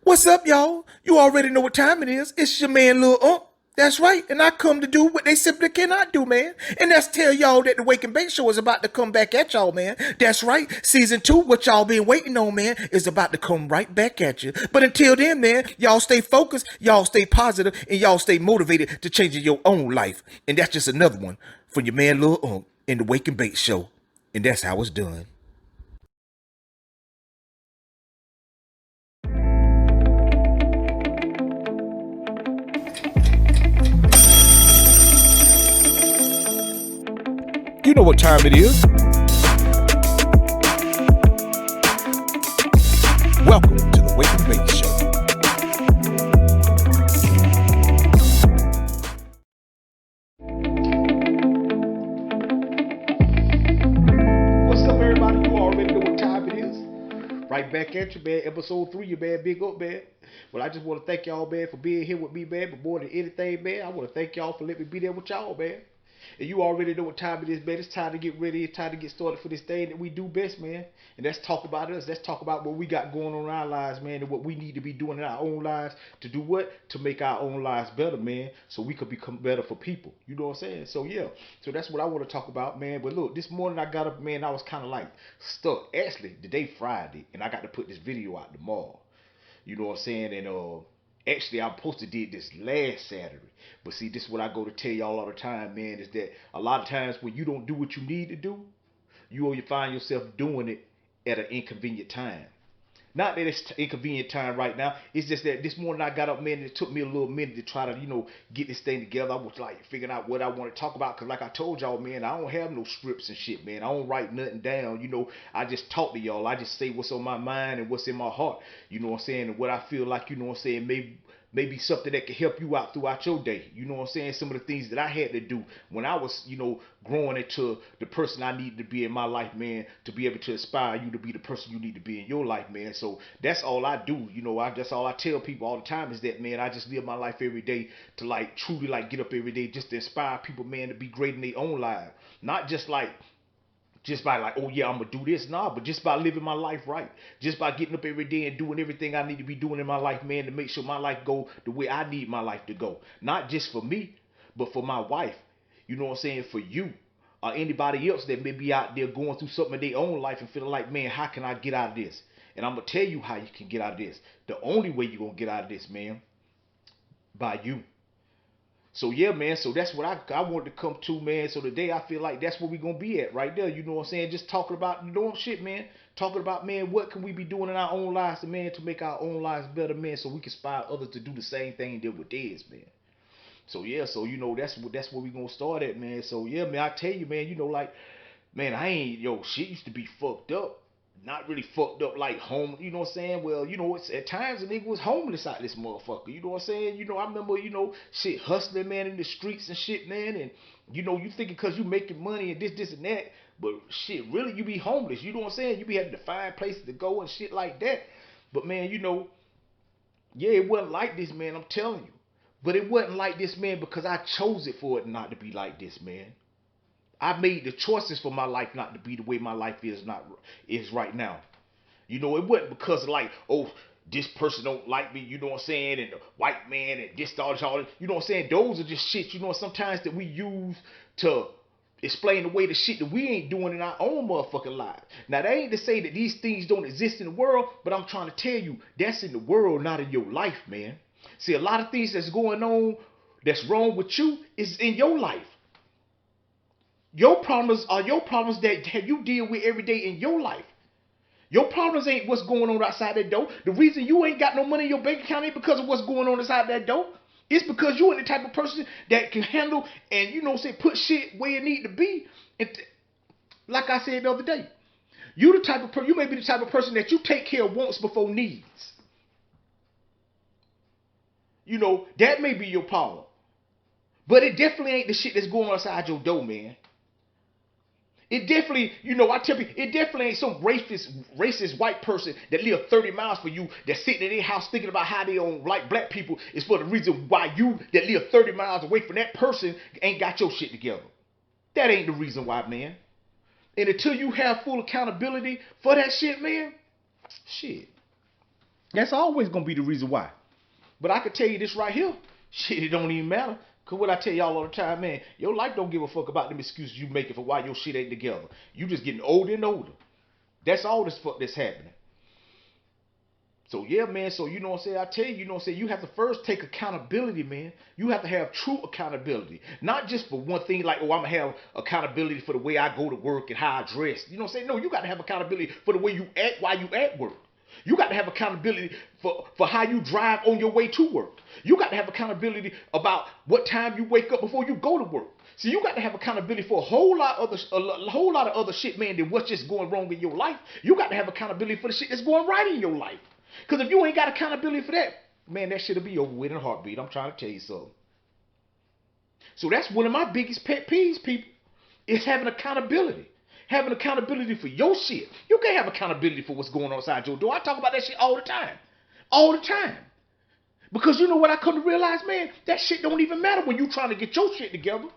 What's up, y'all? You already know what time it is. It's your man, Lil Ump. That's right, and I come to do what they simply cannot do, man. And that's tell y'all that the Wake and Bake Show is about to come back at y'all, man. That's right, season 2, what y'all been waiting on, man, is about to come right back at you. But until then, man, y'all stay focused, y'all stay positive, and y'all stay motivated to change your own life. And that's just another one from your man, Lil Ump, in the Wake and Bake Show. And that's how it's done. You know what time it is. Welcome to the Wake and Bake Show. What's up, everybody? You already know what time it is. Right back at you, man. Episode 3, you man. Big up, man. Well, I just want to thank y'all, man, for being here with me, man. But more than anything, man, I want to thank y'all for letting me be there with y'all, man. And you already know what time it is, man. It's time to get ready. It's time to get started for this thing that we do best, man. And let's talk about us. Let's talk about what we got going on in our lives, man, and what we need to be doing in our own lives to do what? To make our own lives better, man, so we could become better for people. You know what I'm saying? So, yeah. So that's what I want to talk about, man. But look, this morning I got up, man, I was kind of like stuck. Actually, today Friday, and I got to put this video out tomorrow. You know what I'm saying? And actually, I'm supposed to did this last Saturday. But see, this is what I go to tell y'all all the time, man, is that a lot of times when you don't do what you need to do, you find yourself doing it at an inconvenient time. Not that it's inconvenient time right now. It's just that this morning I got up, man, and it took me a little minute to try to, get this thing together. I was like figuring out what I want to talk about. Because like I told y'all, man, I don't have no scripts and shit, man. I don't write nothing down. I just talk to y'all. I just say what's on my mind and what's in my heart. You know what I'm saying? And what I feel like, you know what I'm saying, maybe something that can help you out throughout your day. You know what I'm saying? Some of the things that I had to do when I was, growing into the person I needed to be in my life, man, to be able to inspire you to be the person you need to be in your life, man. So that's all I do. That's all I tell people all the time is that, man, I just live my life every day to like truly like get up every day just to inspire people, man, to be great in their own life. Not just by like, oh yeah, I'm gonna do this, nah, but just by living my life right, just by getting up every day and doing everything I need to be doing in my life, man, to make sure my life go the way I need my life to go. Not just for me, but for my wife. You know what I'm saying? For you or anybody else that may be out there going through something in their own life and feeling like, man, how can I get out of this? And I'm gonna tell you how you can get out of this. The only way you're gonna get out of this, man, by you. So yeah, man. So that's what I wanted to come to, man. So today I feel like that's where we gonna be at right there. You know what I'm saying? Just talking about shit, man. Talking about, man, what can we be doing in our own lives, man, to make our own lives better, man, so we can inspire others to do the same thing that with theirs, man. So yeah, so that's where we gonna start at, man. So yeah, man, I tell you, man, like, man, I ain't shit used to be fucked up. Not really fucked up like home, you know what I'm saying? Well, it's at times a nigga was homeless out this motherfucker. You know what I'm saying? I remember, shit hustling, man, in the streets and shit, man, and you thinking cause you making money and this and that, but shit, really you be homeless. You know what I'm saying? You be having to find places to go and shit like that. But man, yeah, it wasn't like this, man, I'm telling you. But it wasn't like this, man, because I chose it for it not to be like this, man. I made the choices for my life not to be the way my life is right now. It wasn't because of like, oh, this person don't like me, you know what I'm saying, and the white man and this all, you know what I'm saying. Those are just shit, sometimes that we use to explain the way the shit that we ain't doing in our own motherfucking lives. Now that ain't to say that these things don't exist in the world, but I'm trying to tell you that's in the world, not in your life, man. See, a lot of things that's going on that's wrong with you is in your life. Your problems are your problems that you deal with every day in your life. Your problems ain't what's going on outside that door. The reason you ain't got no money in your bank account ain't because of what's going on inside that door. It's because you ain't the type of person that can handle and say put shit where it need to be. And like I said the other day, you may be the type of person that you take care of wants before needs. That may be your problem. But it definitely ain't the shit that's going on outside your door, man. It definitely, I tell you, it definitely ain't some racist white person that live 30 miles from you that's sitting in their house thinking about how they don't like black people is for the reason why you that live 30 miles away from that person ain't got your shit together. That ain't the reason why, man. And until you have full accountability for that shit, man, shit. That's always gonna be the reason why. But I can tell you this right here, shit, it don't even matter. Cause what I tell y'all all the time, man, your life don't give a fuck about them excuses you making for why your shit ain't together. You just getting older and older. That's all this fuck that's happening. So yeah, man. So you know what I'm saying? I tell you, you know what I'm saying? You have to first take accountability, man. You have to have true accountability. Not just for one thing like, oh, I'm gonna have accountability for the way I go to work and how I dress. You know what I'm saying? No, you gotta have accountability for the way you act while you at work. You got to have accountability for how you drive on your way to work. You got to have accountability about what time you wake up before you go to work. See, you got to have accountability for a whole lot of other shit, man, than what's just going wrong in your life. You got to have accountability for the shit that's going right in your life. Because if you ain't got accountability for that, man, that shit'll be over with in a heartbeat. I'm trying to tell you something. So that's one of my biggest pet peeves, people, is having accountability. Having accountability for your shit. You can't have accountability for what's going on outside your door. I talk about that shit all the time. All the time. Because you know what I come to realize, man? That shit don't even matter when you trying to get your shit together.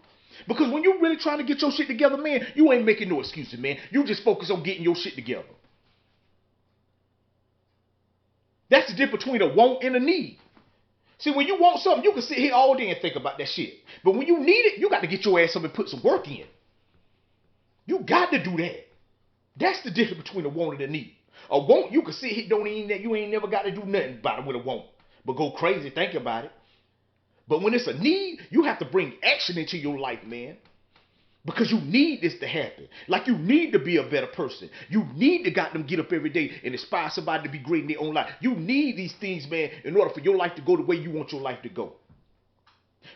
Because when you really trying to get your shit together, man, you ain't making no excuses, man. You just focus on getting your shit together. That's the difference between a want and a need. See, when you want something, you can sit here all day and think about that shit. But when you need it, you got to get your ass up and put some work in. You got to do that. That's the difference between a want and a need. A want, you can sit here, you ain't never got to do nothing about it with a want. But go crazy, think about it. But when it's a need, you have to bring action into your life, man. Because you need this to happen. Like you need to be a better person. You need to got them get up every day and inspire somebody to be great in their own life. You need these things, man, in order for your life to go the way you want your life to go.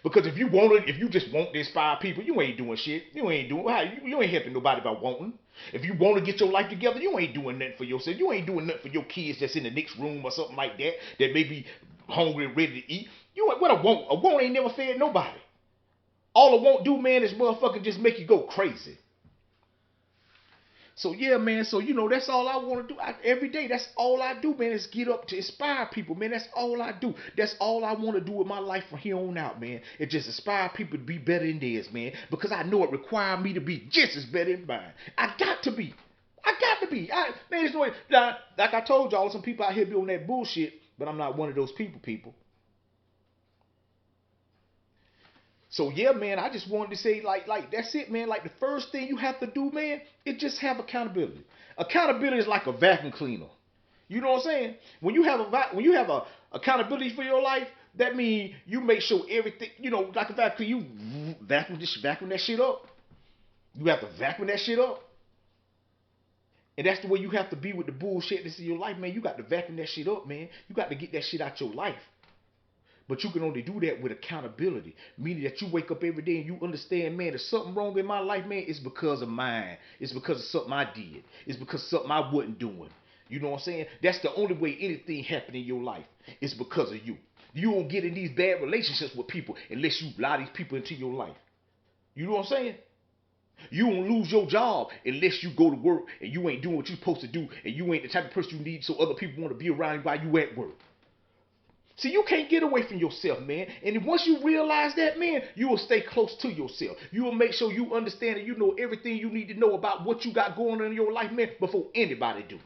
Because if you just want to inspire people, you ain't doing shit. You ain't helping nobody by wanting. If you want to get your life together, you ain't doing nothing for yourself. You ain't doing nothing for your kids that's in the next room or something like that may be hungry and ready to eat. What a want? A want ain't never fed nobody. All a want do, man, is motherfucker just make you go crazy. So yeah, man. So that's all I want to do every day. That's all I do, man. Is get up to inspire people, man. That's all I do. That's all I want to do with my life from here on out, man. It just inspire people to be better than theirs, man. Because I know it requires me to be just as better than mine. I got to be. Man, there's no way. Like I told y'all, some people out here doing that bullshit, but I'm not one of those people. So yeah, man, I just wanted to say, like that's it, man. Like the first thing you have to do, man, is just have accountability. Accountability is like a vacuum cleaner. You know what I'm saying? When you have a accountability for your life, that means you make sure everything, like a vacuum, you vacuum that shit up. You have to vacuum that shit up. And that's the way you have to be with the bullshit that's in your life, man. You got to vacuum that shit up, man. You got to get that shit out your life. But you can only do that with accountability. Meaning that you wake up every day and you understand, man, there's something wrong in my life, man. It's because of mine. It's because of something I did. It's because of something I wasn't doing. You know what I'm saying? That's the only way anything happened in your life. It's because of you. You don't get in these bad relationships with people unless you allow these people into your life. You know what I'm saying? You won't lose your job unless you go to work and you ain't doing what you're supposed to do and you ain't the type of person you need so other people want to be around you while you at work. See, you can't get away from yourself, man. And once you realize that, man, you will stay close to yourself. You will make sure you understand and you know everything you need to know about what you got going on in your life, man, before anybody do.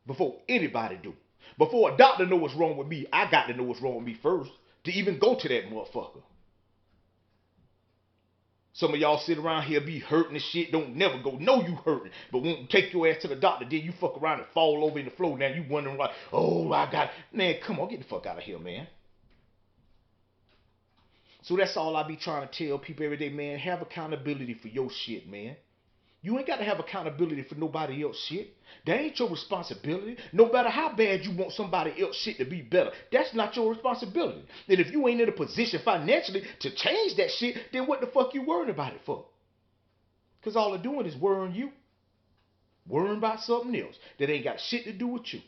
Before anybody do. Before a doctor know what's wrong with me, I got to know what's wrong with me first to even go to that motherfucker. Some of y'all sit around here be hurting and shit, don't never go, know you hurting, but won't take your ass to the doctor, then you fuck around and fall over in the floor. Now you wondering like, oh, I got, man, come on, get the fuck out of here, man. So that's all I be trying to tell people every day, man. Have accountability for your shit, man. You ain't got to have accountability for nobody else shit. That ain't your responsibility. No matter how bad you want somebody else shit to be better, that's not your responsibility. And if you ain't in a position financially to change that shit, then what the fuck you worrying about it for? Because all they're doing is worrying you. Worrying about something else that ain't got shit to do with you.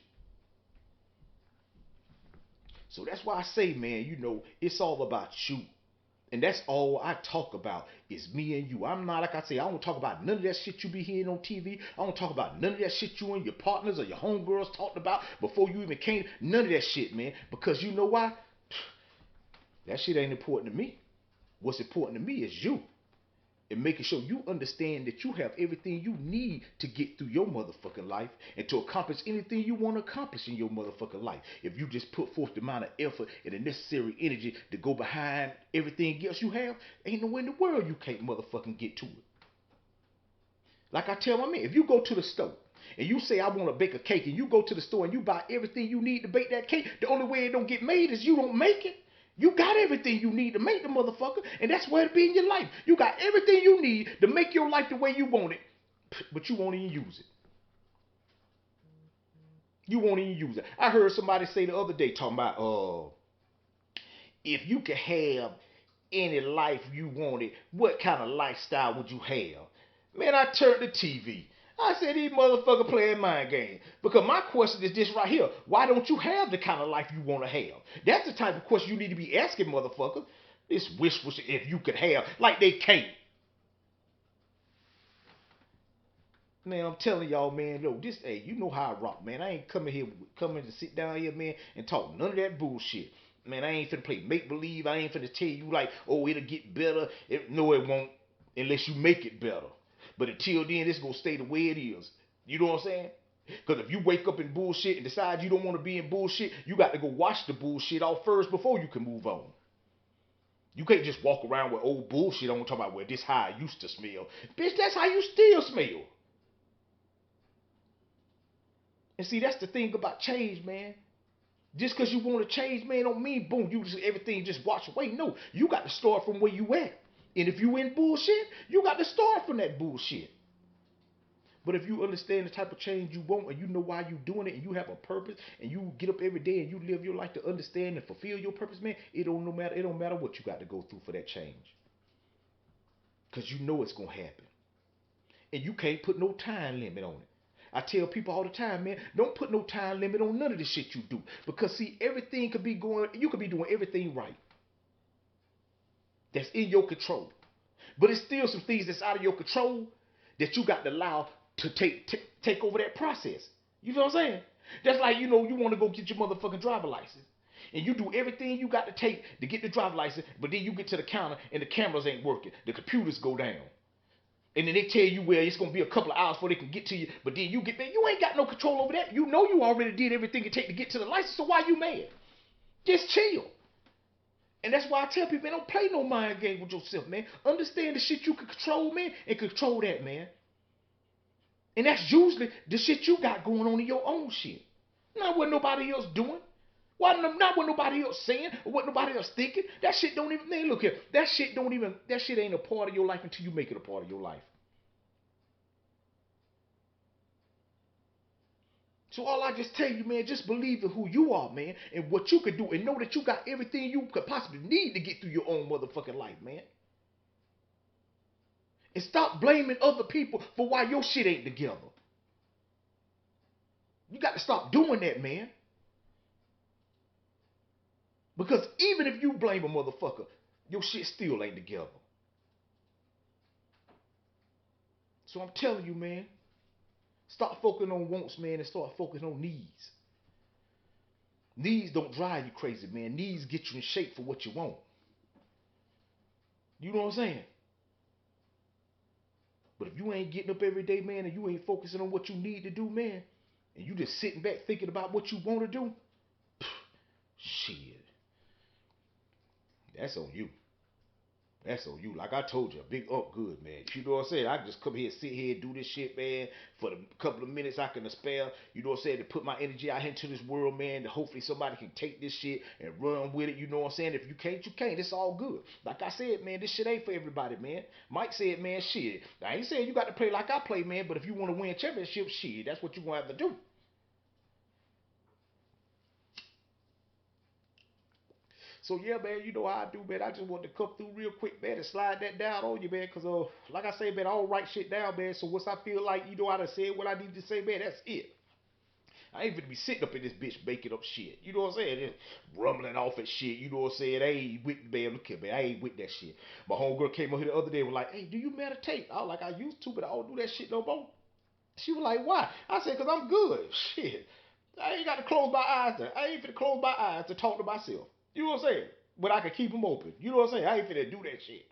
So that's why I say, man, it's all about you. And that's all I talk about is me and you. I'm not, like I say, I don't talk about none of that shit you be hearing on TV. I don't talk about none of that shit you and your partners or your homegirls talked about before you even came. None of that shit, man. Because you know why? That shit ain't important to me. What's important to me is you. and making sure you understand that you have everything you need to get through your motherfucking life and to accomplish anything you want to accomplish in your motherfucking life. If you just put forth the amount of effort and the necessary energy to go behind everything else you have, ain't nowhere in the world you can't motherfucking get to it. Like I tell my man, if you go to the store and you say I want to bake a cake and you go to the store and you buy everything you need to bake that cake, the only way it don't get made is you don't make it. You got everything you need to make the motherfucker, and that's where it be in your life. You got everything you need to make your life the way you want it, but you won't even use it. You won't even use it. I heard somebody say the other day talking about, if you could have any life you wanted, what kind of lifestyle would you have? Man, I turned the TV. I said, these motherfuckers playing mind games. Because my question is this right here. Why don't you have the kind of life you want to have? That's the type of question you need to be asking, motherfucker. This wish if you could have, like they can't. Man, I'm telling y'all, man, yo, this, hey, you know how I rock, man. I ain't coming to sit down here, man, and talk none of that bullshit. Man, I ain't finna play make believe. I ain't finna tell you like, oh, it'll get better. No, it won't, unless you make it better. But until then, it's gonna stay the way it is. You know what I'm saying? Because if you wake up in bullshit and decide you don't want to be in bullshit, you got to go wash the bullshit off first before you can move on. You can't just walk around with old bullshit on talking about, well, this how I used to smell. Bitch, that's how you still smell. And see, that's the thing about change, man. Just because you want to change, man, don't mean boom, you just everything just wash away. No, you got to start from where you at. And if you in bullshit, you got to start from that bullshit. But if you understand the type of change you want and you know why you doing it and you have a purpose and you get up every day and you live your life to understand and fulfill your purpose, man, it don't matter what you got to go through for that change. Cause you know it's gonna happen. And you can't put no time limit on it. I tell people all the time, man, don't put no time limit on none of the shit you do. Because see, everything could be going, you could be doing everything right. That's in your control. But it's still some things that's out of your control that you got to allow to take over that process. You know what I'm saying? That's like, you know, you want to go get your motherfucking driver license. And you do everything you got to take to get the driver license, but then you get to the counter and the cameras ain't working. The computers go down. And then they tell you, well, it's gonna be a couple of hours before they can get to you. But then you get there, you ain't got no control over that. You know you already did everything it take to get to the license, so why you mad? Just chill. And that's why I tell people, man, don't play no mind game with yourself, man. Understand the shit you can control, man, and control that, man. And that's usually the shit you got going on in your own shit. Not what nobody else doing. Not what nobody else saying or what nobody else thinking. That shit don't even, man, look here. That shit ain't a part of your life until you make it a part of your life. So all I just tell you, man, just believe in who you are, man, and what you can do, and know that you got everything you could possibly need to get through your own motherfucking life, man. And stop blaming other people for why your shit ain't together. You got to stop doing that, man. Because even if you blame a motherfucker, your shit still ain't together. So I'm telling you, man, stop focusing on wants, man, and start focusing on needs. Needs don't drive you crazy, man. Needs get you in shape for what you want. You know what I'm saying? But if you ain't getting up every day, man, and you ain't focusing on what you need to do, man, and you just sitting back thinking about what you want to do, shit, that's on you. That's on you. Like I told you, a big up good, man. You know what I'm saying? I can just come here, sit here, and do this shit, man, for the couple of minutes I can spare. You know what I'm saying? To put my energy out into this world, man. To hopefully somebody can take this shit and run with it. You know what I'm saying? If you can't, you can't. It's all good. Like I said, man, this shit ain't for everybody, man. Mike said, man, shit. I ain't saying you got to play like I play, man. But if you want to win championship, shit, that's what you gonna have to do. So yeah, man, you know how I do, man. I just want to come through real quick, man, and slide that down on you, man. Cause like I say, man, I don't write shit down, man. So once I feel like you know how to say what I need to say, man, that's it. I ain't gonna be sitting up in this bitch making up shit. You know what I'm saying? Just rumbling off and shit. You know what I'm saying? I ain't with, man. Look here, man. I ain't with that shit. My homegirl came over here the other day and was like, "Hey, do you meditate?" I was like, "I used to, but I don't do that shit no more." She was like, "Why?" I said, "Cause I'm good." Shit. I ain't got to close my eyes. I ain't finna close my eyes to talk to myself. You know what I'm saying? But I can keep them open. You know what I'm saying? I ain't finna do that shit.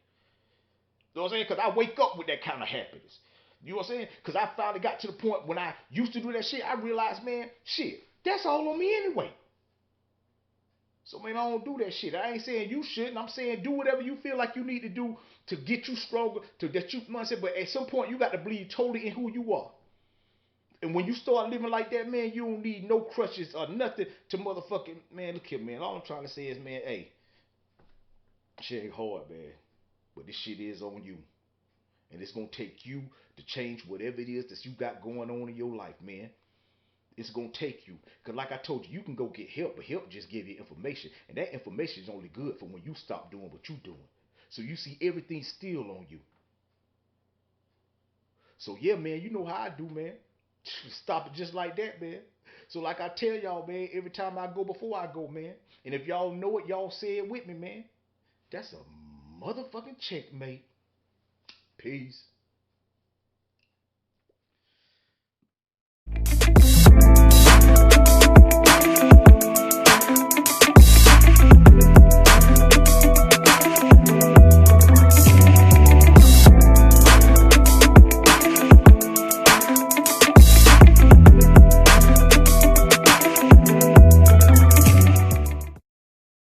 You know what I'm saying? Because I wake up with that kind of happiness. You know what I'm saying? Because I finally got to the point when I used to do that shit, I realized, man, shit, that's all on me anyway. So, man, I don't do that shit. I ain't saying you shouldn't. I'm saying do whatever you feel like you need to do to get you stronger, to that you, know, but at some point you got to believe totally in who you are. And when you start living like that, man, you don't need no crutches or nothing to motherfucking, man, look here, man. All I'm trying to say is, man, hey, shit ain't hard, man. But this shit is on you. And it's gonna take you to change whatever it is that you got going on in your life, man. It's gonna take you. Cause like I told you, you can go get help, but help just give you information. And that information is only good for when you stop doing what you are doing. So you see everything still on you. So yeah, man, you know how I do, man. Stop it just like that, man. So like I tell y'all, man, every time I go before I go, man. And if y'all know it, y'all say it with me, man. That's a motherfucking checkmate. Peace.